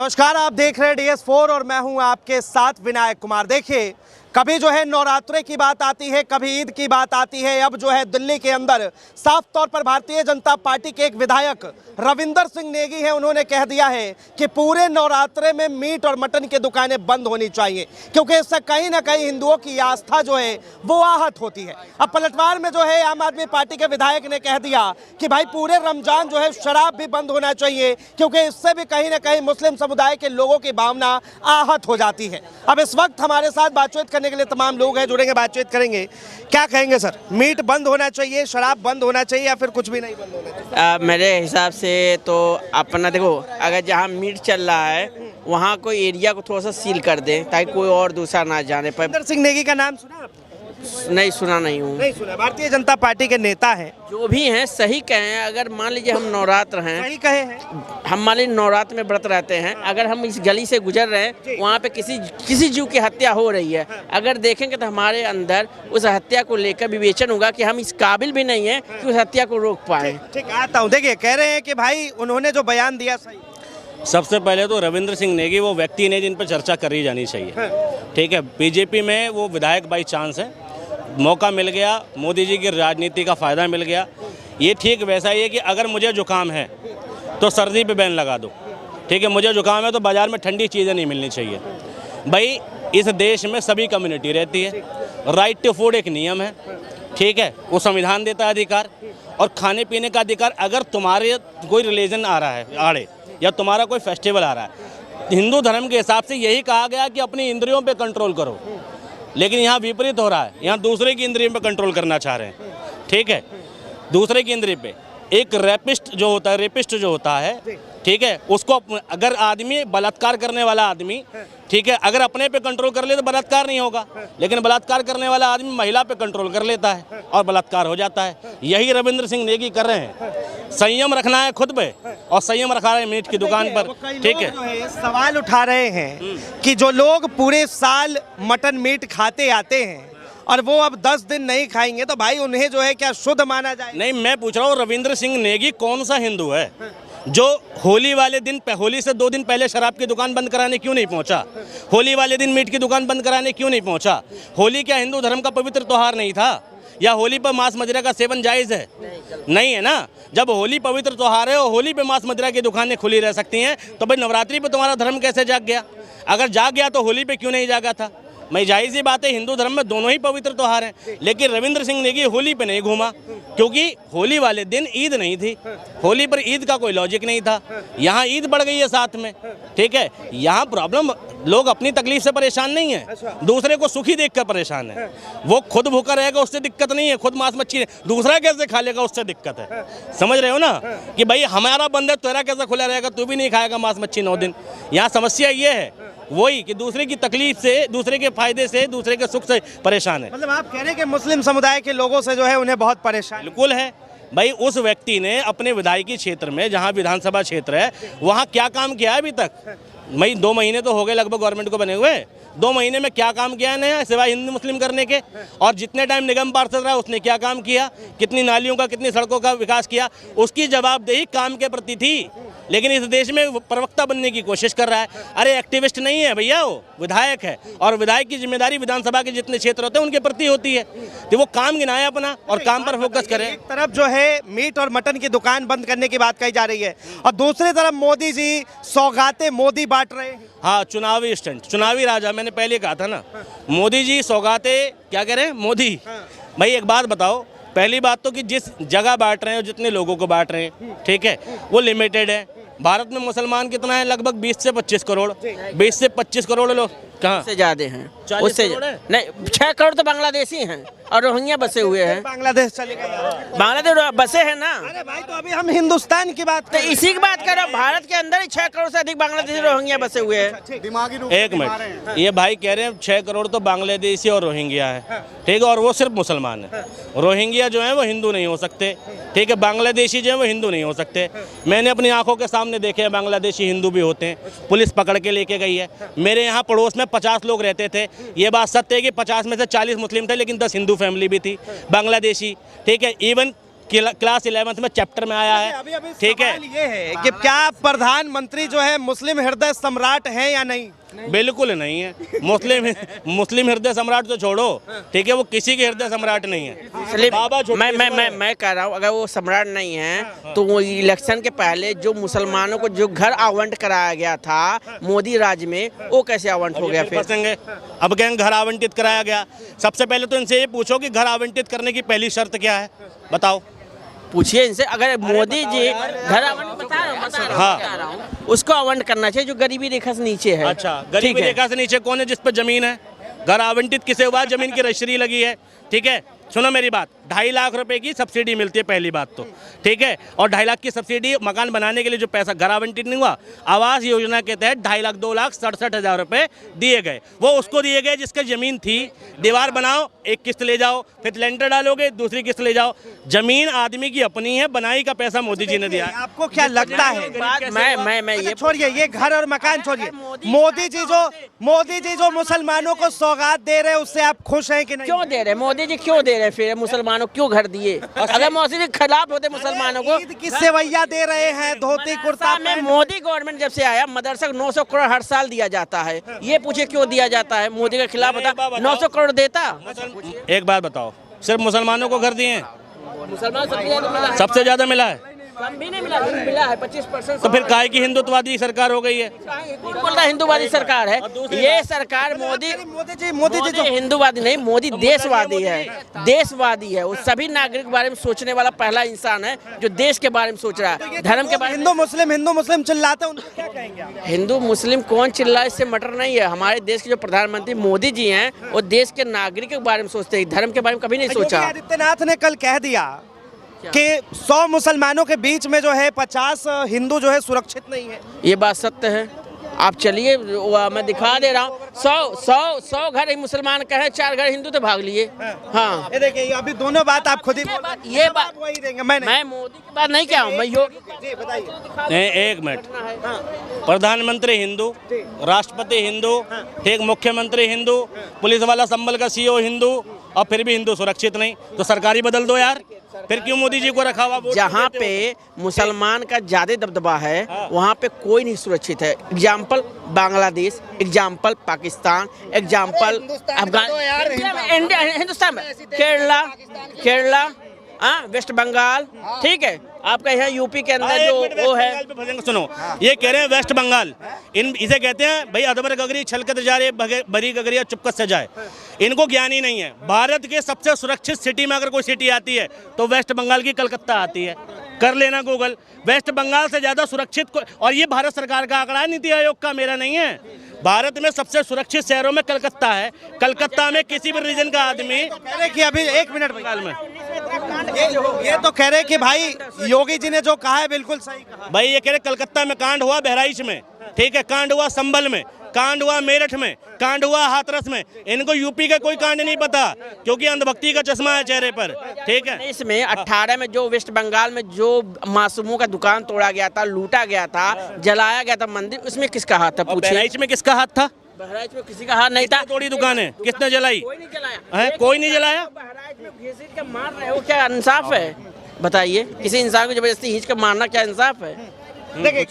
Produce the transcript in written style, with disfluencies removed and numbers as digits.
नमस्कार, आप देख रहे हैं DS4 और मैं हूं आपके साथ विनायक कुमार। देखिए, कभी जो है नवरात्रे की बात आती है, कभी ईद की बात आती है। अब जो है दिल्ली के अंदर साफ तौर पर भारतीय जनता पार्टी के एक विधायक रविंदर सिंह नेगी हैं, उन्होंने कह दिया है कि पूरे नवरात्रे में मीट और मटन की दुकानें बंद होनी चाहिए, क्योंकि इससे कहीं ना कहीं हिंदुओं की आस्था जो है वो आहत होती है। अब पलटवार में जो है आम आदमी पार्टी के विधायक ने कह दिया कि भाई पूरे रमजान जो है शराब भी बंद होना चाहिए, क्योंकि इससे भी कहीं ना कहीं मुस्लिम समुदाय के लोगों की भावना आहत हो जाती है। अब इस वक्त हमारे साथ बातचीत करने के लिए तमाम लोग हैं, जुड़ेंगे, बातचीत करेंगे। क्या कहेंगे सर, मीट बंद होना चाहिए, शराब बंद होना चाहिए या फिर कुछ भी नहीं बंद होना चाहिए? मेरे हिसाब से तो अपना देखो, अगर जहाँ मीट चल रहा है वहाँ कोई एरिया को थोड़ा सा सील कर दे ताकि कोई और दूसरा ना जाने पाए। रविंदर सिंह नेगी का नाम सुना आपने? नहीं सुना, नहीं हूँ। नहीं सुना। भारतीय जनता पार्टी के नेता हैं, जो भी हैं सही कहे हैं। अगर मान लीजिए हम नवरात्र हैं, सही कहे हैं, हम मान लीजिए नवरात्र में व्रत रहते हैं, अगर हम इस गली से गुजर रहे हैं, वहाँ पे किसी जीव की हत्या हो रही है, अगर देखेंगे तो हमारे अंदर उस हत्या को लेकर विवेचन होगा कि हम इस काबिल भी नहीं है कि उस हत्या को रोक पाए। ठीक, आता हूँ। देखिए, कह रहे हैं कि भाई उन्होंने जो बयान दिया सही। सबसे पहले तो रविंद्र सिंह नेगी वो व्यक्ति ने जिन पर चर्चा करी जानी चाहिए। ठीक है, बीजेपी में वो विधायक बाई चांस है, मौका मिल गया, मोदी जी की राजनीति का फ़ायदा मिल गया। ये ठीक वैसा ही है कि अगर मुझे जुकाम है तो सर्दी पे बैन लगा दो। ठीक है, मुझे जुकाम है तो बाज़ार में ठंडी चीज़ें नहीं मिलनी चाहिए। भाई इस देश में सभी कम्युनिटी रहती है, राइट टू फूड एक नियम है। ठीक है, वो संविधान देता है अधिकार, और खाने पीने का अधिकार। अगर तुम्हारे कोई रिलीजन आ रहा है आड़े, या तुम्हारा कोई फेस्टिवल आ रहा है, हिंदू धर्म के हिसाब से यही कहा गया कि अपनी इंद्रियों पे कंट्रोल करो, लेकिन यहाँ विपरीत हो रहा है। यहाँ दूसरे की इंद्रियों पे कंट्रोल करना चाह रहे हैं। ठीक है, दूसरे की इंद्रिय पे। एक रेपिस्ट जो होता है, ठीक है, उसको अगर आदमी बलात्कार करने वाला आदमी, ठीक है, अगर अपने पे कंट्रोल कर ले तो बलात्कार नहीं होगा, लेकिन बलात्कार करने वाला आदमी महिला पे कंट्रोल कर लेता है और बलात्कार हो जाता है। यही रविंद्र सिंह नेगी कर रहे हैं। संयम रखना है खुद पे और संयम रखा है मीट की दुकान पर। ठीक है, सवाल उठा रहे हैं कि जो लोग पूरे साल मटन मीट खाते आते हैं और वो अब 10 दिन नहीं खाएंगे, तो भाई उन्हें जो है क्या शुद्ध माना जाए? नहीं, मैं पूछ रहा हूँ रविंद्र सिंह नेगी कौन सा हिंदू है जो होली वाले दिन, होली से 2 दिन पहले शराब की दुकान बंद कराने क्यों नहीं पहुंचा? होली वाले दिन मीट की दुकान बंद कराने क्यों नहीं पहुंचा? होली क्या हिंदू धर्म का पवित्र त्योहार नहीं था? या होली पर मांस मदिरा का सेवन जायज़ है? नहीं है ना। जब होली पवित्र त्योहार है और होली पे मांस मदिरा की दुकानें खुली रह सकती हैं, तो भाई नवरात्रि पे तुम्हारा धर्म कैसे जाग गया? अगर जाग गया तो होली पे क्यों नहीं जागा था? मैं जायज़ ही बात है, हिंदू धर्म में दोनों ही पवित्र त्योहार हैं। लेकिन रविंद्र सिंह नेगी होली पे नहीं घूमा, क्योंकि होली वाले दिन ईद नहीं थी। होली पर ईद का कोई लॉजिक नहीं था। यहाँ ईद बढ़ गई है साथ में। ठीक है, यहाँ प्रॉब्लम, लोग अपनी तकलीफ से परेशान नहीं है, दूसरे को सुखी देखकर परेशान है। वो खुद भूखा रहेगा उससे दिक्कत नहीं है, खुद मांस मच्छी दूसरा कैसे खा लेगा उससे दिक्कत है। समझ रहे हो ना कि भाई हमारा बंद है, तेरा कैसे खुला रहेगा, तू भी नहीं खाएगा मांस मच्छी 9 दिन। यहाँ समस्या ये है वही कि दूसरे की तकलीफ से, दूसरे के फायदे से, दूसरे के सुख से परेशान है। मतलब आप कह रहे हैं कि मुस्लिम समुदाय के लोगों से जो है उन्हें बहुत परेशान? बिल्कुल है भाई। उस व्यक्ति ने अपने विधायकी क्षेत्र में, जहां विधानसभा क्षेत्र है, वहां क्या काम किया है अभी तक? मई 2 महीने तो हो गए लगभग गवर्नमेंट को बने हुए। 2 महीने में क्या काम किया है नया सिवाय हिंदू मुस्लिम करने के? और जितने टाइम निगम पार्षद रहा उसने क्या काम किया? कितनी नालियों का, कितनी सड़कों का विकास किया? उसकी जवाबदेही काम के प्रति थी, लेकिन इस देश में प्रवक्ता बनने की कोशिश कर रहा है। अरे एक्टिविस्ट नहीं है भैया, वो विधायक है, और विधायक की जिम्मेदारी विधानसभा के जितने क्षेत्र होते हैं उनके प्रति होती है। तो वो काम गिनाए अपना और काम पर फोकस करे। एक तरफ जो है मीट और मटन की दुकान बंद करने की बात कही जा रही है, और दूसरी तरफ मोदी जी सौगातें मोदी बांट रहे हैं। हाँ, चुनावी स्टंट, चुनावी राजा। मैंने पहले कहा था ना, मोदी जी सौगातें क्या कह रहे हैं मोदी। भाई एक बात बताओ, पहली बात तो कि जिस जगह बांट रहे हैं, जितने लोगों को बांट रहे हैं, ठीक है, वो लिमिटेड है। भारत में मुसलमान कितना है? लगभग 20 से 25 करोड़। 20 से 25 करोड़ लोग कहाँ से ज्यादा हैं? 40 करोड़ है? नहीं, 6 करोड़ तो बांग्लादेशी हैं और रोहिंग्या बसे हुए हैं। बांग्लादेश चलेगा यार? बांग्लादेश बसे हैं ना। अरे भाई, तो अभी हम हिंदुस्तान की बात तो इसी की बात कर रहे हो, भारत के अंदर ही 6 करोड़ से अधिक बांग्लादेशी रोहिंग्या बसे हुए हैं। दिमागी रूप एक मिनट, ये भाई कह रहे हैं 6 करोड़ तो बांग्लादेशी और रोहिंग्या है। ठीक है, और वो सिर्फ मुसलमान है। रोहिंग्या जो है वो हिंदू नहीं हो सकते। ठीक है, बांग्लादेशी जो है वो हिंदू नहीं हो सकते। मैंने अपनी आंखों के सामने देखे हैं, बांग्लादेशी हिंदू भी होते हैं। पुलिस पकड़ के लेके गई है। मेरे यहाँ पड़ोस में 50 लोग रहते थे। ये बात सत्य है कि 50 में से 40 मुस्लिम थे, लेकिन 10 हिंदू फैमिली भी थी बांग्लादेशी। ठीक है, इवन क्लास 11th में चैप्टर में आया है, ठीक है। सवाल ये है कि क्या प्रधानमंत्री जो है मुस्लिम हृदय सम्राट है या नहीं? बिल्कुल नहीं है। मुस्लिम हृदय सम्राट तो छोड़ो, ठीक है, वो किसी के हृदय सम्राट नहीं है। इसलिए बाबा मैं कह रहा हूँ, अगर वो सम्राट नहीं है तो वो इलेक्शन के पहले जो मुसलमानों को जो घर आवंट कराया गया था मोदी राज में, वो कैसे आवंट हो गया? फिर अब कहेंगे घर आवंटित कराया गया। सबसे पहले तो इनसे ये पूछो कि घर आवंटित करने की पहली शर्त क्या है, बताओ, पूछिए इनसे। अगर मोदी जी घर आवंट बता रहा हूँ उसको आवंट करना चाहिए जो गरीबी रेखा से नीचे है। अच्छा, गरीबी रेखा से नीचे कौन है जिस पर जमीन है? घर आवंटित किसे हुआ? जमीन की रजिस्ट्री लगी है, ठीक है। सुनो मेरी बात, 2.5 लाख रुपए की सब्सिडी मिलती है, पहली बात तो, ठीक है। और 2.5 लाख की सब्सिडी मकान बनाने के लिए जो पैसा घर आवंटित नहीं हुआ, आवास योजना के तहत 2.5 लाख 2,67,000 रुपए दिए गए। वो उसको दिए गए जिसकी जमीन थी। दीवार बनाओ, एक किस्त ले जाओ, फिर लेंटर डालोगे, दूसरी किस्त ले जाओ। जमीन आदमी की अपनी है, बनाई का पैसा मोदी जी ने दिया है। आपको क्या लगता है? मैं ये छोड़िए, ये घर और मकान छोड़िए, मोदी जी जो मुसलमानों को सौगात दे रहे हैं उससे आप खुश हैं कि नहीं? क्यों दे रहे? मोदी जी क्यों दे रहे? फिर मुसलमानों क्यों घर दिए? अगर मोदी जी खिलाफ होते मुसलमानों को, ईद की सेवैया दे रहे हैं, धोती कुर्ता में मोदी गवर्नमेंट जब से आया मदरसा को 900 करोड़ हर साल दिया जाता है। ये पूछे क्यों दिया जाता है? मोदी के खिलाफ होता 900 करोड़ देता। एक बात बताओ, सिर्फ मुसलमानों को घर दिए हैं? मुसलमान सबसे ज्यादा मिला है। कम भी नहीं मिला है 25%। तो फिर काहे की हिंदुत्ववादी सरकार हो गई है? कौन बोल रहा है हिंदुवादी सरकार है? ये सरकार मोदी जी जो हिंदुवादी नहीं, मोदी देशवादी है, देशवादी है। वो सभी नागरिक के बारे में सोचने वाला पहला इंसान है जो देश के बारे में सोच रहा है। धर्म के बारे में हिंदू मुस्लिम चिल्लाते हैं, उनको क्या कहेंगे? हिंदू मुस्लिम कौन चिल्लाए, इससे मटर नहीं है। हमारे देश के जो प्रधानमंत्री मोदी जी हैं वो देश के नागरिकों के बारे में सोचते हैं, धर्म के बारे में कभी नहीं सोचा। आदित्यनाथ ने कल कह दिया कि 100 मुसलमानों के बीच में जो है 50 हिंदू जो है सुरक्षित नहीं है। ये बात सत्य है। आप चलिए, मैं दिखा दे रहा हूँ। 100 घर ही मुसलमान का है, 4 घर हिंदू तो भाग लिए। हाँ, ये देखिए, अभी दोनों बात आप खुद ही ये बात वही देंगे। मैं मोदी की बात नहीं किया हूँ, मैं जी बताइए। एक मिनट, प्रधानमंत्री हिंदू, राष्ट्रपति हिंदू, ठीक, मुख्यमंत्री हिंदू, पुलिस वाला संभल का सीओ हिंदू, और फिर भी हिंदू सुरक्षित नहीं, तो सरकारी बदल दो यार। फिर क्यों मोदी जी को रखा हुआ? जहाँ पे मुसलमान का ज्यादा दबदबा है वहाँ पे कोई नहीं सुरक्षित है। Example Bangladesh, example Pakistan, example Afghanistan, Hindustan में केरला, वेस्ट बंगाल, ठीक है। आपका यहाँ यूपी के अंदर जो वो है, सुनो, ये कह रहे हैं वेस्ट बंगाल, इसे कहते हैं भाई अदबर गगरी छलकत जा रहे, बरी गगरिया चुपकत से जाए। इनको ज्ञान ही नहीं है। भारत के सबसे सुरक्षित सिटी में अगर कोई सिटी आती है तो वेस्ट बंगाल की कलकत्ता आती है। कर लेना गूगल, वेस्ट बंगाल से ज्यादा सुरक्षित और ये भारत सरकार का आंकड़ा है, नीति आयोग का, मेरा नहीं है। भारत में सबसे सुरक्षित शहरों में कलकत्ता है। कलकत्ता में किसी भी रीजन का आदमी कह रहे कि अभी 1 मिनट बंगाल में ये तो कह रहे कि भाई योगी जी ने जो कहा है बिल्कुल सही कहा। भाई ये कह रहे कलकत्ता में कांड हुआ, बहराइच में, ठीक है, कांड हुआ संभल में, कांड हुआ मेरठ में, कांड हुआ हाथरस में। इनको यूपी का कोई कांड नहीं पता क्योंकि अंधभक्ति का चश्मा है चेहरे पर, ठीक है। इसमें 18 में जो वेस्ट बंगाल में जो मासूमों का दुकान तोड़ा गया था, लूटा गया था, जलाया गया था मंदिर, उसमें किसका हाथ था? पूछिए। बहराइच में किसका हाथ था? बहराइच में किसी का हाथ नहीं था। तोड़ी दुकान है, किसने जलाई? कोई नहीं जलाया। कोई नहीं जलाया। बहराइच में घसीट के मार रहे हो, क्या इंसाफ है? बताइए, किसी इंसान को जबरदस्ती खींच के मारना क्या इंसाफ है? देखिए